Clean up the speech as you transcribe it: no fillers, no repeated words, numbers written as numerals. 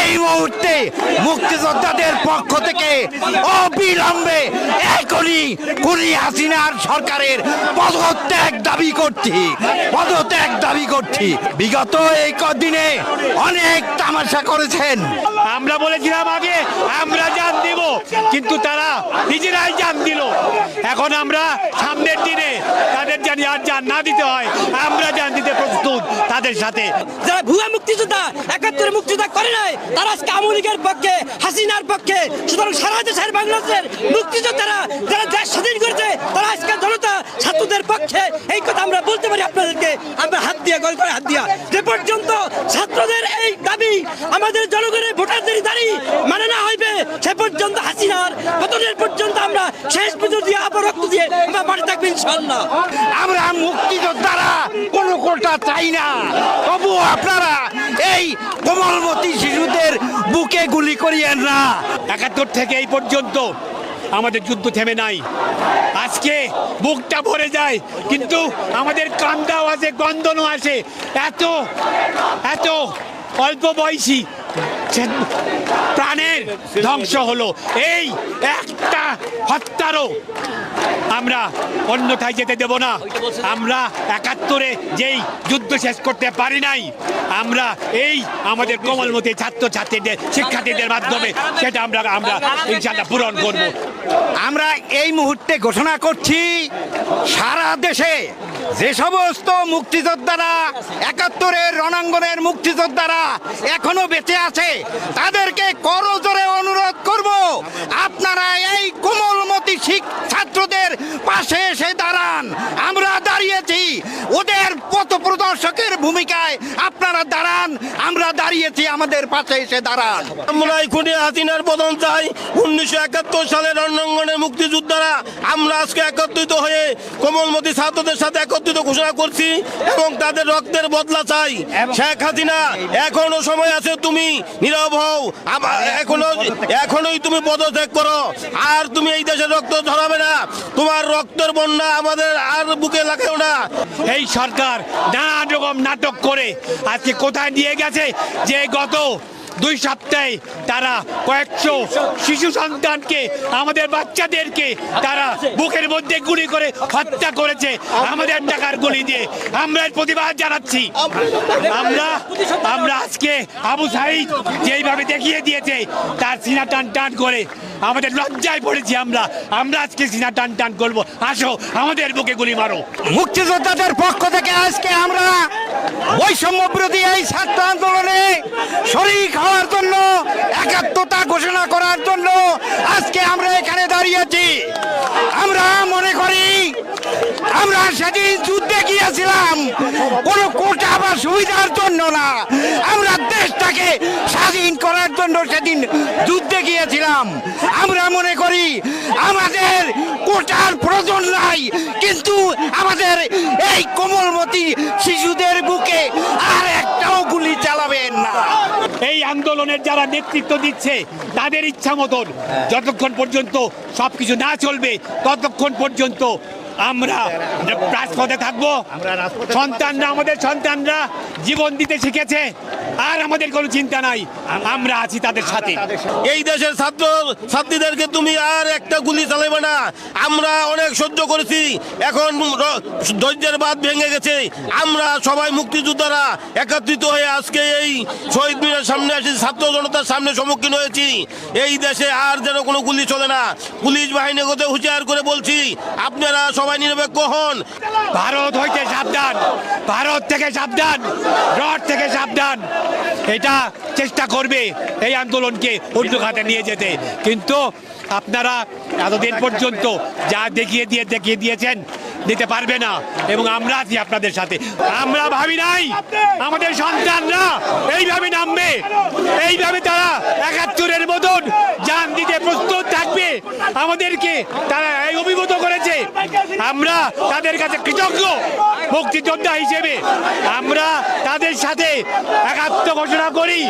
এই মুহূর্তে মুক্তিযোদ্ধাদের পক্ষ থেকে অবিলম্বে এখনই খুনি হাসিনার সরকারের পদত্যাগ দাবি করছি। বিগত এই কদিনে অনেক তামাশা করেছেন। আমরা বলেছিলাম আগে আমরা জান দিব, কিন্তু তারা নিজেরাই জান দিল। এখন আমরা সামনের দিনে তাদের জানি আর জান না দিতে হয়, আমরা জান দিতে প্রস্তুত তাদের সাথে। যারা ভুয়া মুক্তিযোদ্ধা ৭১ মুক্তিযোদ্ধা করে নাই, তারা আজকে আওয়ামী লীগের পক্ষে, হাসিনার পক্ষে। সুতরাং সারা দেশের বাংলাদেশের মুক্তিযোদ্ধারা যারা দেশ স্বাধীন করেছে, তারা আজকে জনতা ছাত্রদের পক্ষে। এই কথা আমরা বলতে পারি আপনাদেরকে, আমরা হাত দিয়ে গল করে হাত দিয়া। যে পর্যন্ত ছাত্রদের এই দাবি, আমাদের জনগণের ভোটারদের দাবি মানে না হইবে, সে পর্যন্ত হাসিনার পতনের পর্যন্ত আমরা শেষ পর্যন্ত দিয়ে আবার রক্ত দিয়ে আমরা মাঠে থাকবো ইনশাআল্লাহ। আমরা মুক্তিযোদ্ধারা কোনো কোটা চাই না, তবু আপনারা এই কোমলমতি শিশুদের বুকে গুলি করিয়েন না। ৭১ থেকে এই পর্যন্ত আমাদের যুদ্ধ থেমে নাই। আজকে বুকটা ভরে যায়, কিন্তু আমাদের কান্দাও আছে, গন্ধনও আসে। এত অল্প বয়সী প্রাণের ধ্বংস হলো এই একটা হত্যারও আমরা অন্যথায় যেতে দেব না। আমরা ৭১-এ যেই যুদ্ধ শেষ করতে পারি নাই, আমরা এই আমাদের কোমলমতি ছাত্রছাত্রীদের, শিক্ষার্থীদের মাধ্যমে সেটা আমরা ইনশাআল্লাহ পূরণ করব। আমরা এই মুহূর্তে ঘোষণা করছি, সারা দেশে যে সমস্ত মুক্তিযোদ্ধারা ৭১-এর রণাঙ্গনের মুক্তিযোদ্ধারা এখনো বেঁচে আছে, তাদেরকে করজোরে অনুরোধ করব, আপনারা এই কোমলমতি ছাত্রদের পাশে এসে দাঁড়ান। আমরা দাঁড়িয়েছি, ওদের পথ প্রদর্শকের ভূমিকায় আপনারা দাঁড়ান। আমরা দাঁড়িয়েছি, আমাদের পাশে এসে দাঁড়ান। আমরা খুনি হাসিনার পতন চাই। ১৯৭১ সালের রণাঙ্গনের মুক্তিযোদ্ধারা আমরা আজকে একত্রিত হয়ে কোমলমতি ছাত্রদের সাথে একত্রিত ঘোষণা করছি এবং তাদের রক্তের বদলা চাই। শেখ হাসিনা, এখনো সময় আছে, তুমি নীরব হও, এখনোই তুমি পদত্যাগ করো। আর তুমি এই দেশের রক্ত ঝরাবে না, তোমার রক্তের বন্যা আমাদের আর বুকে লাগেও না। এই সরকার নানা রকম নাটক করে আজকে কোথায় নিয়ে গেছে, যে গত 2 সপ্তাহে তারা কয়েকশো শিশু সন্তানকে, আমাদের বাচ্চাদেরকে তারা বুকের মধ্যে গুলি করে হত্যা করেছে আমাদের টাকার গুলি দিয়ে। আমরা এর প্রতিবাদ জানাচ্ছি। আমরা আজকে আবু সাঈদ যেইভাবে দেখিয়ে দিয়েছে, তার সিনা টান করে আমাদের লজ্জায় পড়েছি। আমরা আজকে সিনা টান করবো। আসো, আমাদের বুকে গুলি মারো। মুক্তিযোদ্ধাদের পক্ষ থেকে আজকে আমরা বৈষম্য বিরোধী এই ছাত্র আন্দোলনে শরীক হওয়ার জন্য, একাত্মতা ঘোষণা করার জন্য আজকে আমরা এখানে দাঁড়িয়েছি। আমরা মনে করি আমরা সেদিন যুদ্ধে গিয়েছিলাম কোনো কোটা বা সুবিধার জন্য না, আমরা দেশটাকে স্বাধীন করার জন্য সেদিন যুদ্ধে গিয়েছিলাম। আমরা মনে করি আমাদের কোটার প্রয়োজন নাই, কিন্তু আমাদের এই কোমলমতি শিশুদের বুকে আর একটাও গুলি চালাবেন না। এই আন্দোলনের যারা নেতৃত্ব দিচ্ছে, তাদের ইচ্ছা মতন যতক্ষণ পর্যন্ত সবকিছু না চলবে, ততক্ষণ পর্যন্ত আমরা রাজপথে থাকবো। আমাদের সন্তানরা জীবন দিতে শিখেছে, আর আমাদের কোনো চিন্তা নাই, আমরা আছি তাদের সাথে। এই দেশের ছাত্রীদেরকে তুমি আর একটা গুলি চালাবে না। আমরা অনেক সহ্য করেছি, এখন ধৈর্যের বাঁধ ভেঙে গেছে। আমরা সবাই মুক্তিযোদ্ধারা একত্রিত হয়ে আজকে এই শহীদ মিনারের সামনে এসে ছাত্র জনতার সামনে সম্মুখীন হয়েছি। এই দেশে আর যেন কোনো গুলি চলে না। পুলিশ বাহিনীকে হুঁশিয়ার করে বলছি, আপনারা সবাই নিরপেক্ষ হন। ভারত হইতে সাবধান, ভারত থেকে সাবধান, রড থেকে সাবধান। এটা চেষ্টা করবে এই আন্দোলনকে অন্য খাতে নিয়ে যেতে, কিন্তু আপনারা এতদিন পর্যন্ত যা দেখিয়ে দিয়েছেন, দিতে পারবে না। এবং আমরা আছি আপনাদের সাথে। আমরা ভাবি নাই আমাদের সন্তানরা এইভাবে নামবে, এইভাবে তারা ৭১-এর মতন জান দিতে প্রস্তুত থাকবে। আমাদেরকে তারা এই অভিভূত করেছে। আমরা তাদের কাছে কৃতজ্ঞ মুক্তিযোদ্ধা হিসেবে। আমরা তাদের সাথে একাত্ম ঘোষণা করি